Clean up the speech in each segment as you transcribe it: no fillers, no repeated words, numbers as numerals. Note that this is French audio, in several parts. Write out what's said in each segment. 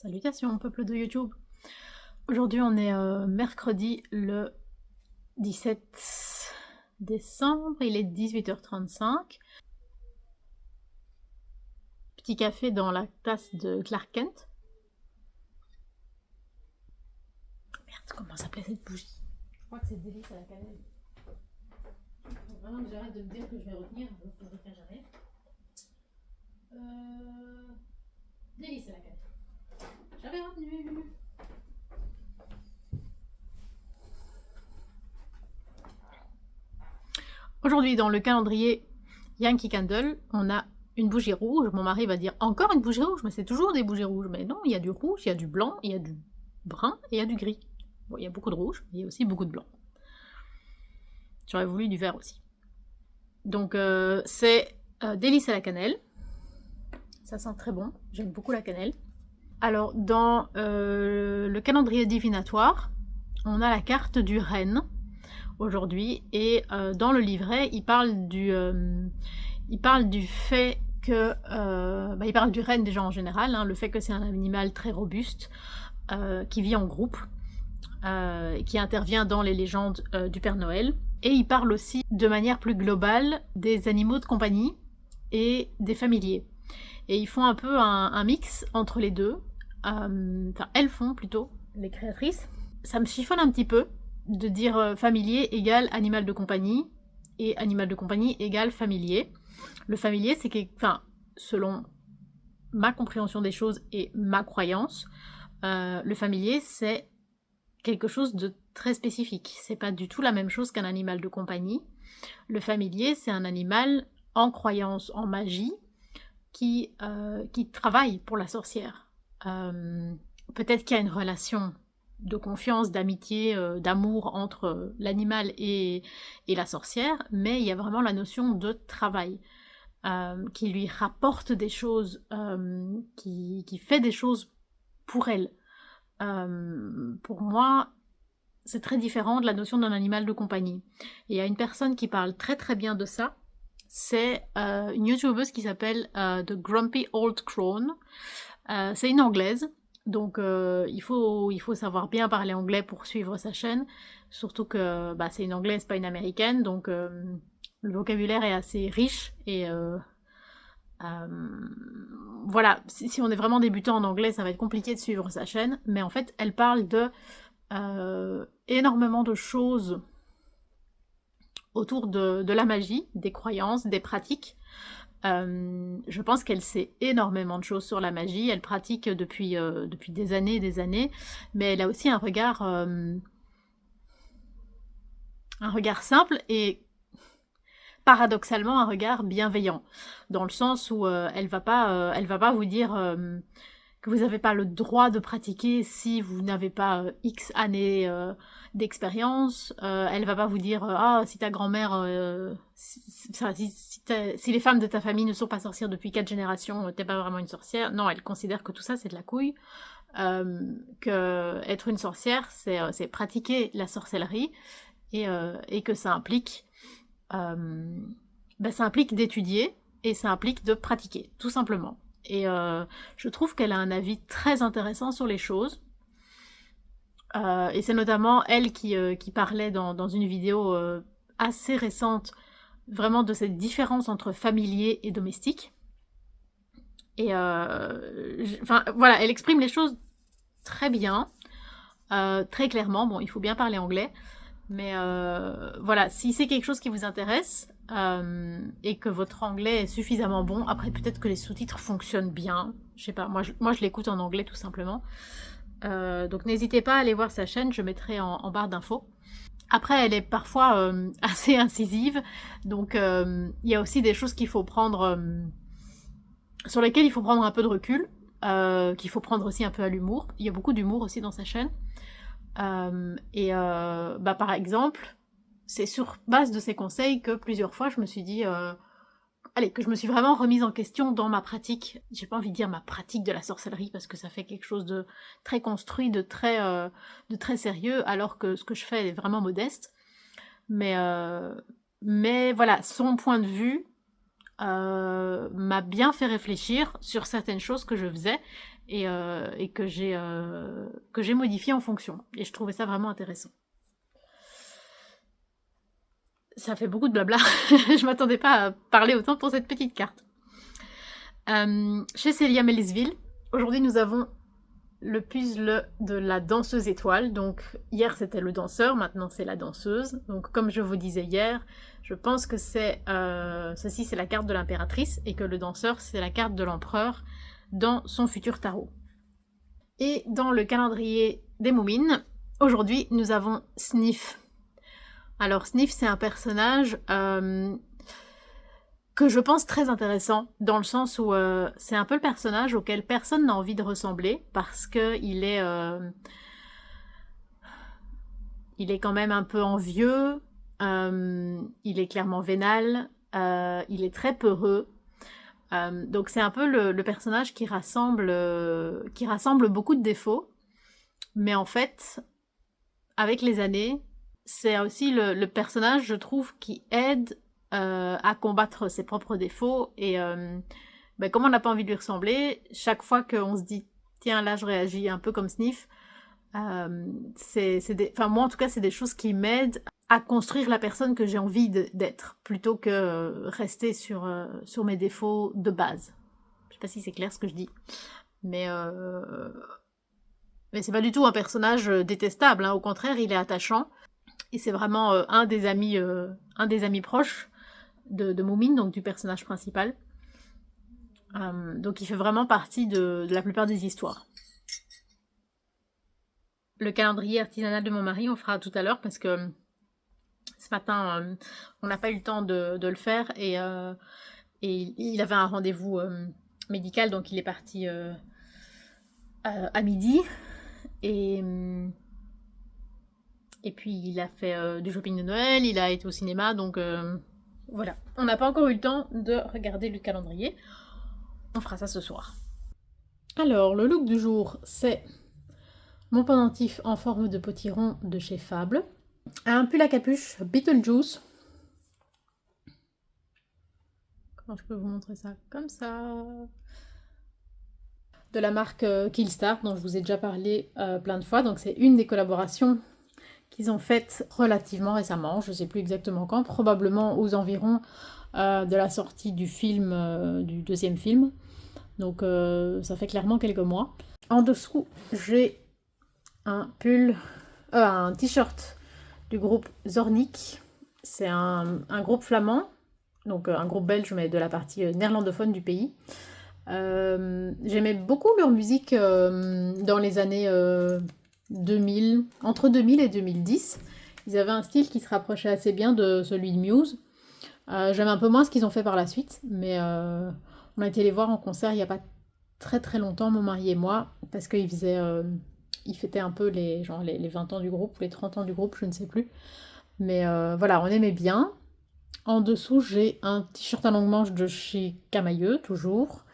Salutations peuple de YouTube. Aujourd'hui on est mercredi le 17 décembre, il est 18h35. Petit café dans la tasse de Clark Kent. Merde, comment s'appelait cette bougie? Je crois que c'est Délice à la cannelle. Faut vraiment que j'arrête de me dire que je vais retenir, alors que je ne retiens jamais. Délice à la cannelle. J'avais retenu. Aujourd'hui, dans le calendrier Yankee Candle, on a une bougie rouge. Mon mari va dire encore une bougie rouge, mais c'est toujours des bougies rouges. Mais non, il y a du rouge, il y a du blanc, il y a du brun et il y a du gris. Bon, il y a beaucoup de rouge, mais il y a aussi beaucoup de blanc. J'aurais voulu du vert aussi. Donc, c'est délice à la cannelle. Ça sent très bon, j'aime beaucoup la cannelle. Alors, dans le calendrier divinatoire, on a la carte du renne aujourd'hui, et dans le livret, il parle du fait que... il parle du renne déjà en général, hein, le fait que c'est un animal très robuste, qui vit en groupe, qui intervient dans les légendes du Père Noël. Et il parle aussi, de manière plus globale, des animaux de compagnie et des familiers. Et ils font un peu un mix entre les deux. Enfin, elles font plutôt, les créatrices. Ça me chiffonne un petit peu de dire familier égale animal de compagnie et animal de compagnie égale familier. Le familier, c'est que, enfin, selon ma compréhension des choses et ma croyance, le familier, c'est quelque chose de très spécifique. C'est pas du tout la même chose qu'un animal de compagnie. Le familier, c'est un animal en croyance, en magie, qui travaille pour la sorcière. Peut-être qu'il y a une relation de confiance, d'amitié, d'amour entre l'animal et la sorcière, mais il y a vraiment la notion de travail, qui lui rapporte des choses, qui fait des choses pour elle. Pour moi, c'est très différent de la notion d'un animal de compagnie. Et il y a une personne qui parle très très bien de ça, c'est une youtubeuse qui s'appelle The Grumpy Old Crone. C'est une anglaise, donc il faut savoir bien parler anglais pour suivre sa chaîne, surtout que c'est une anglaise, pas une américaine, donc le vocabulaire est assez riche, et voilà, si on est vraiment débutant en anglais, ça va être compliqué de suivre sa chaîne, mais en fait, elle parle de énormément de choses autour de la magie, des croyances, des pratiques. Je pense qu'elle sait énormément de choses sur la magie, elle pratique depuis des années, mais elle a aussi un regard simple et paradoxalement un regard bienveillant, dans le sens où elle va pas vous dire que vous n'avez pas le droit de pratiquer si vous n'avez pas X années d'expérience. Elle va pas vous dire si ta grand-mère, si les femmes de ta famille ne sont pas sorcières depuis 4 générations, t'es pas vraiment une sorcière. Non, elle considère que tout ça c'est de la couille. Que être une sorcière, c'est pratiquer la sorcellerie, et que ça implique d'étudier, et ça implique de pratiquer, tout simplement. Et je trouve qu'elle a un avis très intéressant sur les choses. Et c'est notamment elle qui parlait dans une vidéo assez récente, vraiment de cette différence entre familier et domestique. Et voilà, elle exprime les choses très bien, très clairement. Bon, il faut bien parler anglais, mais voilà, si c'est quelque chose qui vous intéresse, et que votre anglais est suffisamment bon, après peut-être que les sous-titres fonctionnent bien, je sais pas, moi je l'écoute en anglais tout simplement. Donc n'hésitez pas à aller voir sa chaîne, je mettrai en barre d'infos. Après, elle est parfois assez incisive, donc il y a aussi des choses qu'il faut prendre, sur lesquelles il faut prendre un peu de recul, qu'il faut prendre aussi un peu à l'humour. Il y a beaucoup d'humour aussi dans sa chaîne. Par exemple, c'est sur base de ces conseils que plusieurs fois je me suis dit, que je me suis vraiment remise en question dans ma pratique. J'ai pas envie de dire ma pratique de la sorcellerie parce que ça fait quelque chose de très construit, de très sérieux, alors que ce que je fais est vraiment modeste. Mais voilà, son point de vue m'a bien fait réfléchir sur certaines choses que je faisais, et que j'ai modifié en fonction. Et je trouvais ça vraiment intéressant. Ça fait beaucoup de blabla. Je m'attendais pas à parler autant pour cette petite carte. Chez Célia Melisville, aujourd'hui nous avons le puzzle de la danseuse étoile. Donc hier c'était le danseur, maintenant c'est la danseuse. Donc comme je vous disais hier, je pense que ceci c'est la carte de l'impératrice et que le danseur c'est la carte de l'empereur dans son futur tarot. Et dans le calendrier des Moumines, aujourd'hui nous avons Sniff. Alors Sniff c'est un personnage que je pense très intéressant, dans le sens où c'est un peu le personnage auquel personne n'a envie de ressembler, parce qu'il est quand même un peu envieux, il est clairement vénal, il est très peureux, donc c'est un peu le personnage qui rassemble beaucoup de défauts, mais en fait, avec les années, c'est aussi le personnage, je trouve, qui aide à combattre ses propres défauts et comme on n'a pas envie de lui ressembler, chaque fois qu'on se dit tiens là je réagis un peu comme Sniff, moi en tout cas c'est des choses qui m'aident à construire la personne que j'ai envie d'être plutôt que rester sur mes défauts de base. Je sais pas si c'est clair ce que je dis, mais c'est pas du tout un personnage détestable, hein. Au contraire il est attachant et c'est vraiment un des amis proches de Moumine, donc du personnage principal. Donc il fait vraiment partie de la plupart des histoires. Le calendrier artisanal de mon mari, on fera tout à l'heure parce que ce matin, on n'a pas eu le temps de le faire et il avait un rendez-vous médical, donc il est parti à midi et puis il a fait du shopping de Noël, il a été au cinéma, donc voilà. On n'a pas encore eu le temps de regarder le calendrier. On fera ça ce soir. Alors, le look du jour, c'est mon pendentif en forme de potiron de chez Fable. Un pull à capuche Beetlejuice. Comment je peux vous montrer ça? Comme ça. De la marque Killstar, dont je vous ai déjà parlé plein de fois. Donc c'est une des collaborations qu'ils ont faites relativement récemment. Je ne sais plus exactement quand. Probablement aux environs de la sortie du film, du deuxième film. Donc ça fait clairement quelques mois. En dessous, j'ai un t-shirt du groupe Zornik. C'est un groupe flamand, donc un groupe belge, mais de la partie néerlandophone du pays. J'aimais beaucoup leur musique dans les années 2000, entre 2000 et 2010. Ils avaient un style qui se rapprochait assez bien de celui de Muse. J'aime un peu moins ce qu'ils ont fait par la suite, mais on a été les voir en concert il n'y a pas très très longtemps, mon mari et moi, parce qu'ils fêtaient un peu les 20 ans du groupe, ou les 30 ans du groupe, je ne sais plus. Mais voilà, on aimait bien. En dessous, j'ai un t-shirt à longue manche de chez Camailleux, toujours.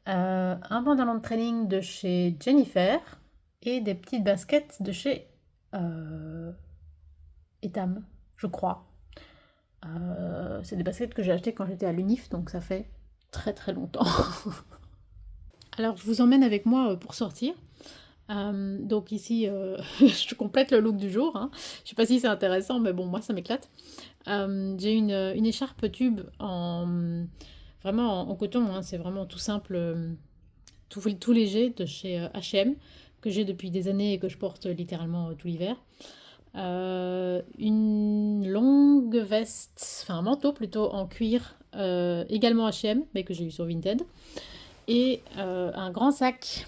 Un pantalon de training de chez Jennifer. Et des petites baskets de chez Etam, je crois. C'est des baskets que j'ai achetées quand j'étais à l'UNIF, donc ça fait très très longtemps. Alors je vous emmène avec moi pour sortir. Donc ici, je complète le look du jour. Hein. Je sais pas si c'est intéressant, mais bon, moi ça m'éclate. J'ai une écharpe tube vraiment en coton, hein. C'est vraiment tout simple, tout léger de chez H&M, que j'ai depuis des années et que je porte littéralement tout l'hiver. Une longue veste, enfin un manteau plutôt en cuir, également H&M, mais que j'ai eu sur Vinted. Et un grand sac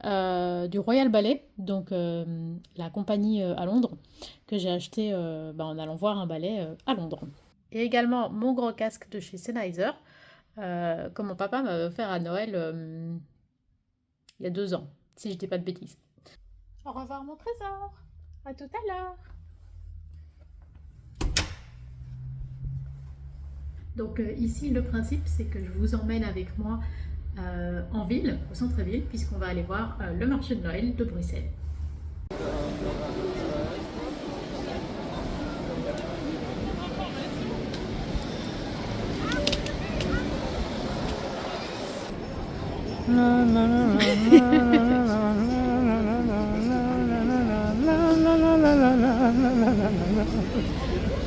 du Royal Ballet, donc la compagnie à Londres, que j'ai acheté en allant voir un ballet à Londres. Et également mon gros casque de chez Sennheiser, que mon papa m'a offert à Noël il y a 2 ans, si je dis pas de bêtises. Au revoir mon trésor, à tout à l'heure. Donc ici le principe c'est que je vous emmène avec moi en ville, au centre-ville, puisqu'on va aller voir le marché de Noël de Bruxelles.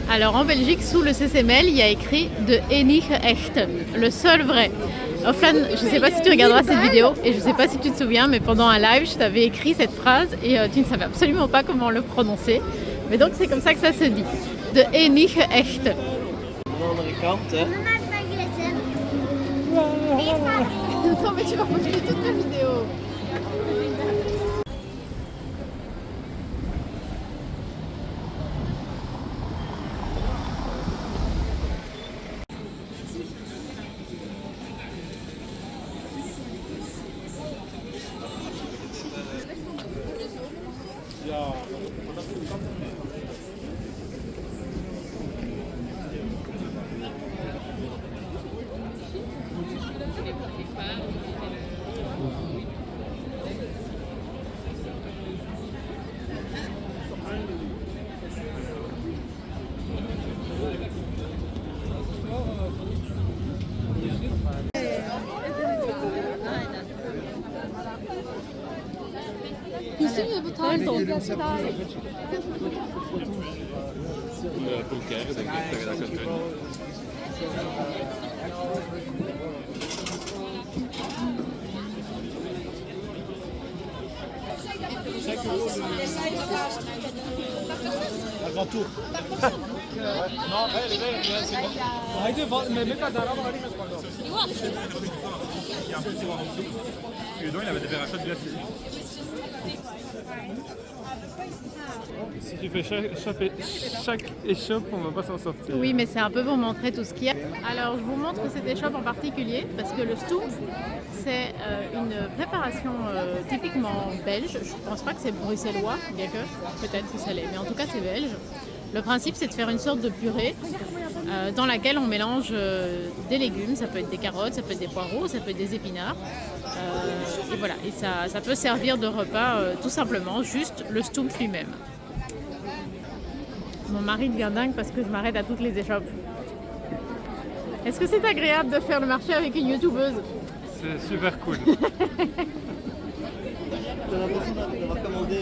Alors en Belgique, sous le CCML, il y a écrit de enige echt, le seul vrai. Oflan, je ne sais pas si tu regarderas cette vidéo et je ne sais pas si tu te souviens, mais pendant un live, je t'avais écrit cette phrase et tu ne savais absolument pas comment le prononcer. Mais donc c'est comme ça que ça se dit, de enige echt. Non mais tu vas continuer toute la vidéo. Un grand tour. Non, elle est belle, c'est bon. Arrêtez, mais mets pas d'arbre, allez, mais c'est pas grave. Il y a un petit tiroir en dessous. Et dedans, il avait des verres à chaque glace ici. Si tu fais chaque échoppe, on va pas s'en sortir. Oui, mais c'est un peu pour montrer tout ce qu'il y a. Alors, je vous montre cette échoppe en particulier parce que le Stoempf, c'est une préparation typiquement belge. Je ne pense pas que c'est bruxellois, bien que peut-être que ça l'est, mais en tout cas c'est belge. Le principe, c'est de faire une sorte de purée dans laquelle on mélange des légumes. Ça peut être des carottes, ça peut être des poireaux, ça peut être des épinards. Et voilà, et ça peut servir de repas tout simplement, juste le Stoempf lui-même. Mon mari devient dingue parce que je m'arrête à toutes les échoppes. Est-ce que c'est agréable de faire le marché avec une youtubeuse? C'est super cool. T'as l'impression d'avoir commandé...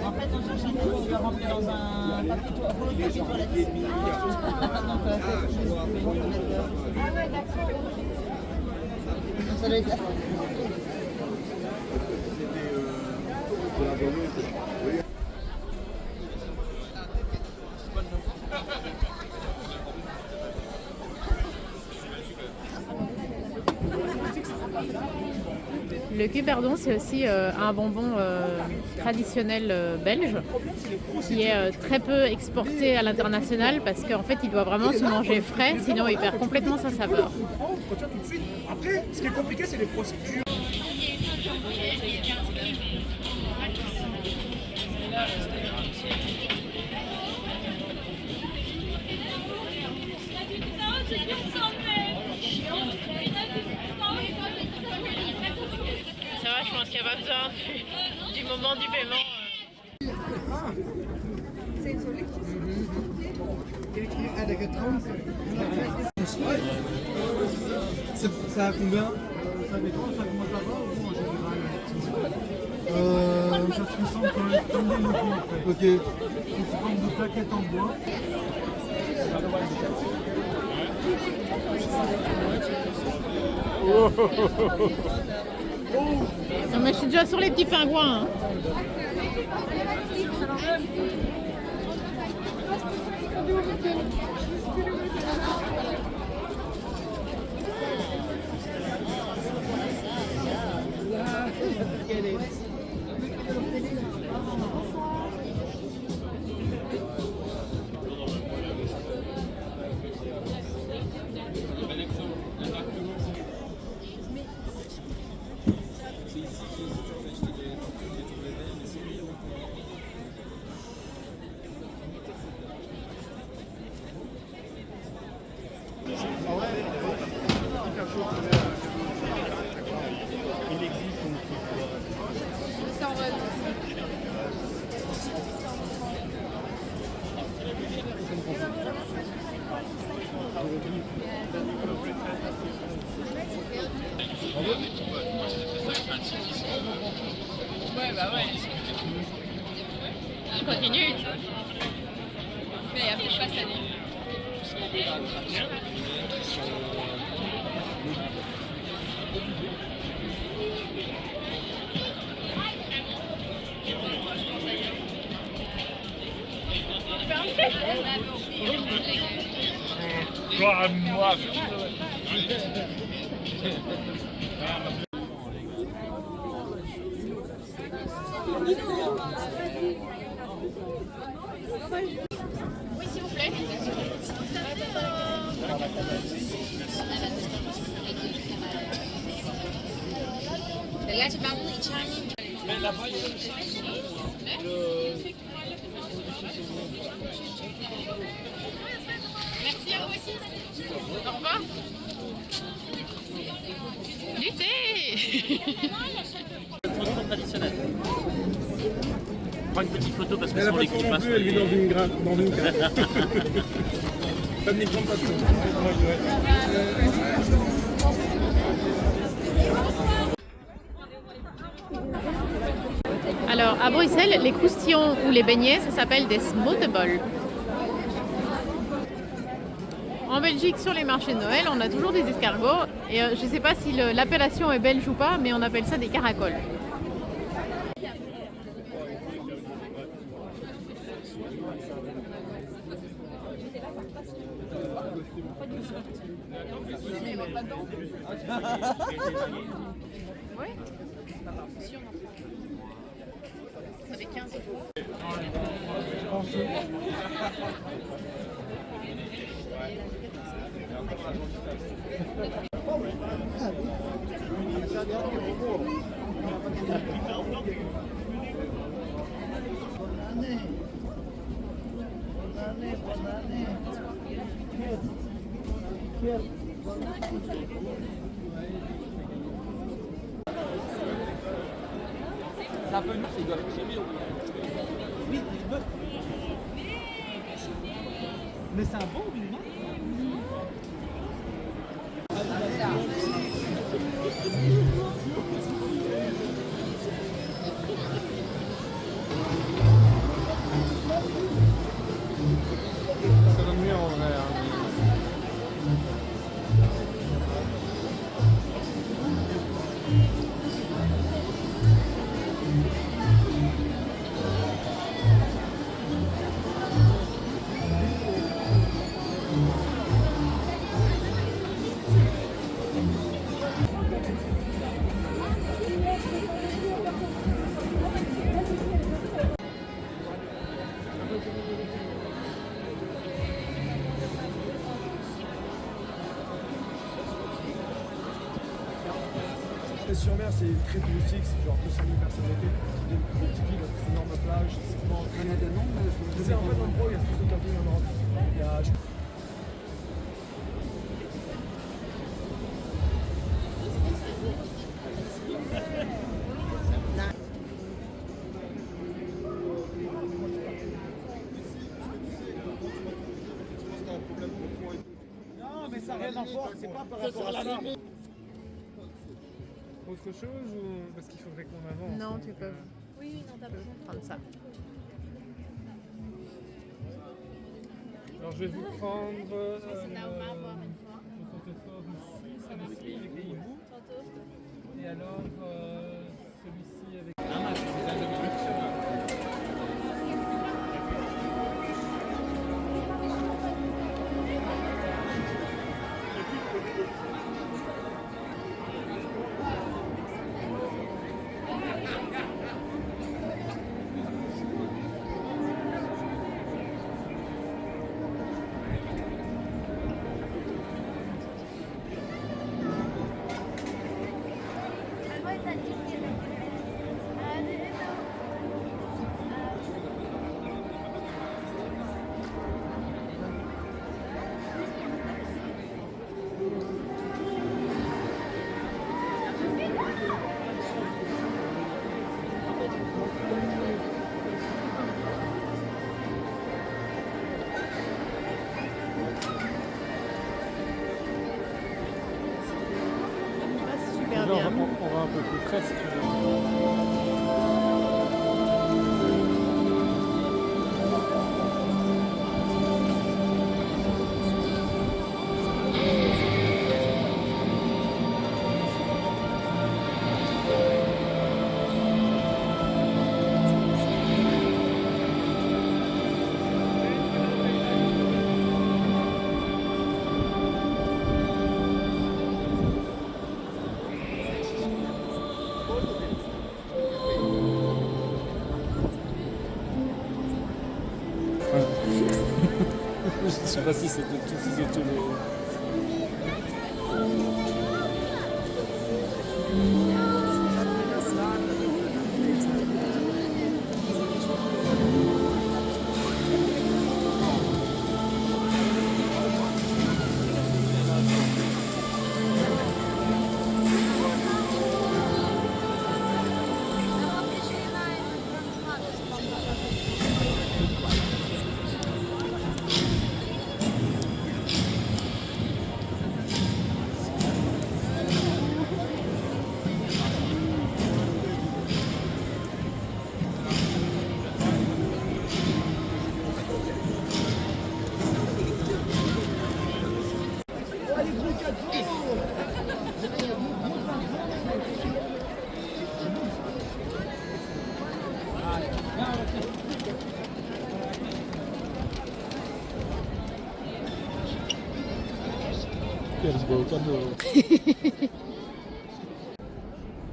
En fait, on cherche un cadeau, on va rentrer dans un papier toilette. Ah ouais, d'accord. Ça doit être... Le cuperdon, c'est aussi un bonbon traditionnel belge qui est très peu exporté à l'international parce qu'en fait, il doit vraiment se manger frais, sinon il perd complètement sa saveur. Après, ce qui est compliqué, c'est les procédures. Ça va, je pense qu'il n'y a pas besoin du moment du paiement. Ça a combien? Ça dépend, ça commence à voir ou en général ça se ressemble comme des logos en fait. Ok. C'est sous forme de plaquettes en bois. Non, mais je suis déjà sur les petits pingouins. Hein. Ouais, bah ouais. Tu continues. Mais après, je passe la nuit. Moi. Oui, s'il vous plaît. Merci à vous aussi. Au revoir. Du thé. Photo traditionnelle. Prends une petite photo parce que Elle a sinon pas les de clips non passent. plus, elle vit dans une cave. Pas de micro, pas de Alors, à Bruxelles, les croustillons ou les beignets, ça s'appelle des smotables. En Belgique, sur les marchés de Noël, on a toujours des escargots. Et je ne sais pas si l'appellation est belge ou pas, mais on appelle ça des caracoles. Oui. Ça fait 15 euros. C'est un peu nous, ils doivent consommer. Oui, ils doivent. Mais c'est un bon vin, non? Ça donne mieux en vrai. Sur mer, c'est très touristique, c'est genre 200 000 personnes l'été. C'est des petites villes, des énormes plages. C'est en fait l'endroit où il y a le plus de camping en Europe. Il y a, Non, mais ça n'a rien à voir, c'est pas par rapport à ça. autre chose ou parce qu'il faudrait qu'on avance? Non, tu peux. Oui, non, t'as besoin de prendre ça. Alors je vais vous prendre le Ça celui-ci avec les hiboux. Et alors celui-ci avec... Super super bien. On va un peu plus près si tu veux. Je sais pas si c'était tous les...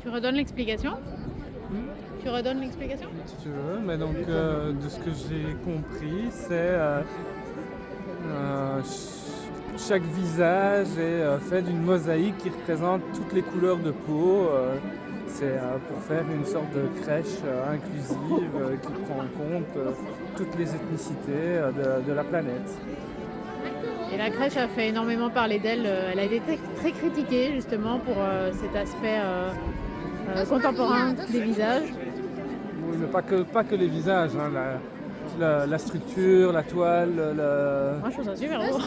Tu redonnes l'explication Tu redonnes l'explication Si tu veux, mais donc de ce que j'ai compris, c'est chaque visage est fait d'une mosaïque qui représente toutes les couleurs de peau. C'est pour faire une sorte de crèche inclusive qui prend en compte toutes les ethnicités de la planète. Et la crèche a fait énormément parler d'elle. Elle a été très critiquée justement pour cet aspect contemporain des visages. Oui, mais pas que les visages, hein, la structure, la toile. Moi je trouve ça super beau.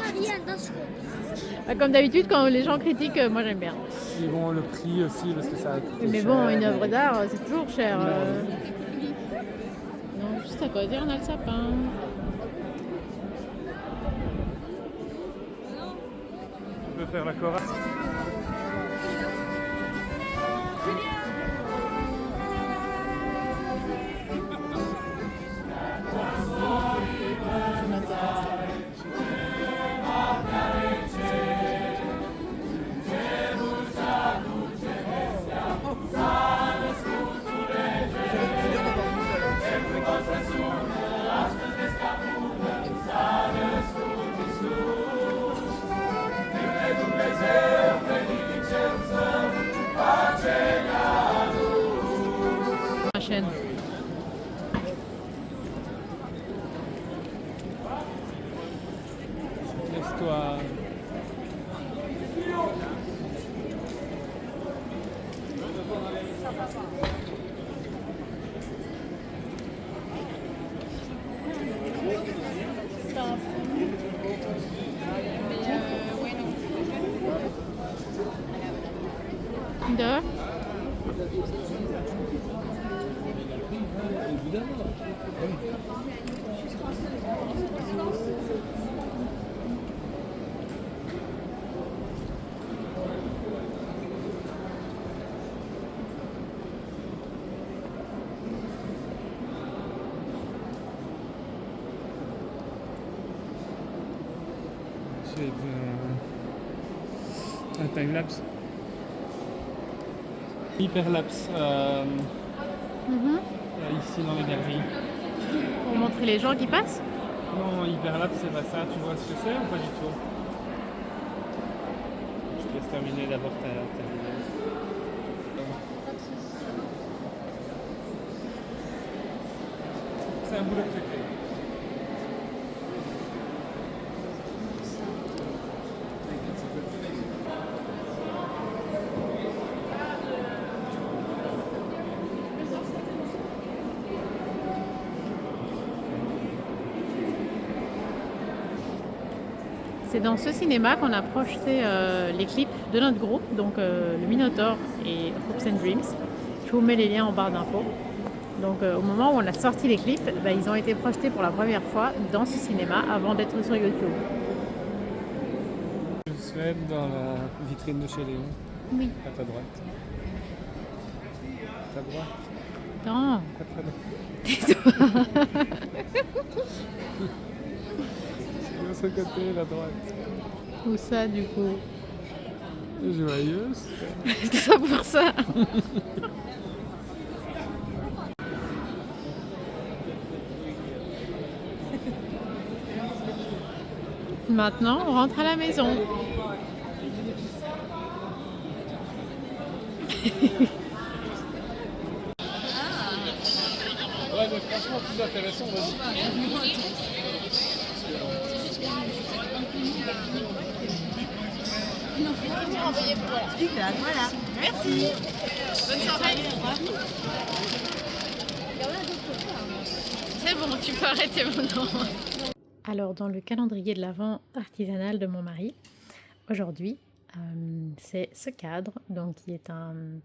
Comme d'habitude quand les gens critiquent, moi j'aime bien. Ils vont le prix aussi parce que ça a coûté Mais cher. bon, une œuvre d'art, c'est toujours cher. Non, juste à côté, on a le sapin. On peut faire la chorale. La chaîne. Laisse-toi. De C'est un timelapse. Hyperlapse ici dans les galeries. pour montrer les gens qui passent. Non, hyperlapse c'est pas ça. Tu vois ce que c'est ou pas du tout? Je te laisse terminer d'abord ta vidéo. C'est un boulot de traité. C'est dans ce cinéma qu'on a projeté les clips de notre groupe, donc le Minotaur et Hopes and Dreams. Je vous mets les liens en barre d'infos. Donc au moment où on a sorti les clips, ils ont été projetés pour la première fois dans ce cinéma avant d'être sur YouTube. Je souhaite dans la vitrine de chez Léon. Oui. À ta droite. À ta droite. Non. C'est de ce côté, la droite. Où ça du coup? Joyeuse. C'est ça pour ça. Maintenant, on rentre à la maison. Ouais, mais franchement, plus intéressant, vas-y. Super, voilà. Merci. Bonne soirée. C'est bon, tu peux arrêter maintenant. Alors, dans le calendrier de l'Avent artisanal de mon mari, aujourd'hui, c'est ce cadre, donc qui est un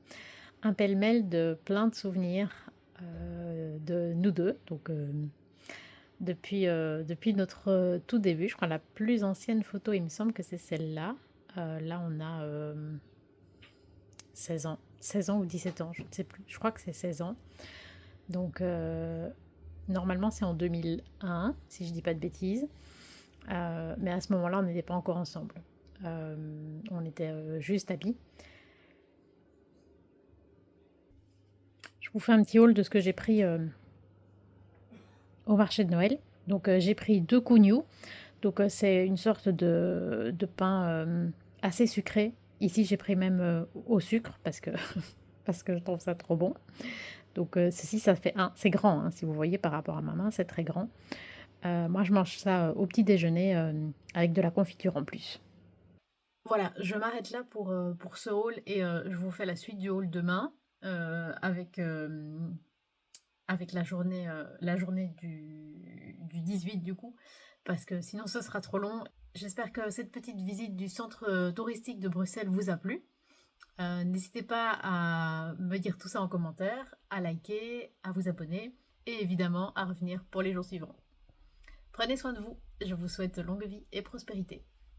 pêle-mêle de plein de souvenirs de nous deux. Donc, depuis notre tout début, je crois la plus ancienne photo, il me semble que c'est celle-là. Là, on a 16 ans ou 17 ans, je ne sais plus. Je crois que c'est 16 ans. Donc, normalement, c'est en 2001, si je ne dis pas de bêtises. Mais à ce moment-là, on n'était pas encore ensemble. On était juste amis. Je vous fais un petit haul de ce que j'ai pris au marché de Noël. Donc, j'ai pris 2 cougnoux. Donc, c'est une sorte de pain assez sucré. Ici, j'ai pris même au sucre parce que je trouve ça trop bon. Donc, ceci, ça fait 1. C'est grand, hein, si vous voyez, par rapport à ma main, c'est très grand. Moi, je mange ça au petit déjeuner avec de la confiture en plus. Voilà, je m'arrête là pour ce haul et je vous fais la suite du haul demain avec la journée du 18 du coup, parce que sinon ce sera trop long. J'espère que cette petite visite du centre touristique de Bruxelles vous a plu. N'hésitez pas à me dire tout ça en commentaire, à liker, à vous abonner et évidemment à revenir pour les jours suivants. Prenez soin de vous, je vous souhaite longue vie et prospérité.